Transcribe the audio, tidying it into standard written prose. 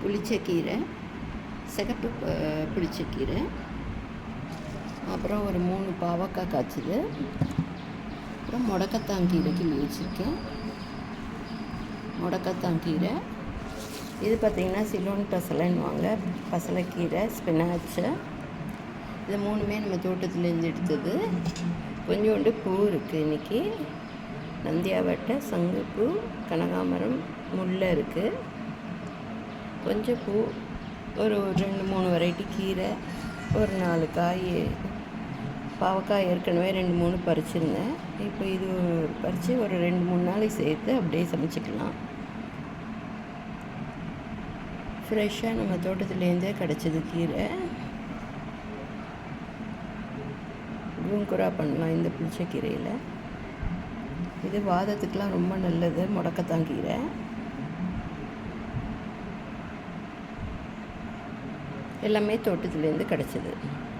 புளிச்சக்கீரை, சிகப்பு புளிச்சக்கீரை, அப்புறம் ஒரு 3 பாவக்காய் காய்ச்சிது, அப்புறம் முடக்கத்தாங்கீரை கிள்ளி வச்சுருக்கேன். முடக்கத்தாங்கீரை இது பார்த்திங்கன்னா சிலோன் பசலைன்னுவாங்க, பசலைக்கீரை, ஸ்பினாச்சு. இது 3மே நம்ம தோட்டத்துலேருந்து எடுத்தது. கொஞ்சோண்டு பூ இருக்குது இன்றைக்கி. நந்தியாவட்டை, சங்குப்பூ, கனகாமரம், முல்லை இருக்குது. கொஞ்சம் பூ, ஒரு 2-3 வெரைட்டி கீரை, ஒரு 4 காய். பாவக்காய் ஏற்கனவே 2-3 பறிச்சிருந்தேன். இப்போ இது பறித்து ஒரு 2-3 நாளைக்கு சேர்த்து அப்படியே சமைச்சிக்கலாம். ஃப்ரெஷ்ஷாக நம்ம தோட்டத்துலேருந்தே கிடச்சிது கீரை. கூங்குரா பண்ணலாம் இந்த புளிச்சக்கீரையில். இது வாதத்துக்கெலாம் ரொம்ப நல்லது, முடக்கத்தாங்கீரை. எல்லாமே தோட்டத்துலேருந்து கிடச்சிது.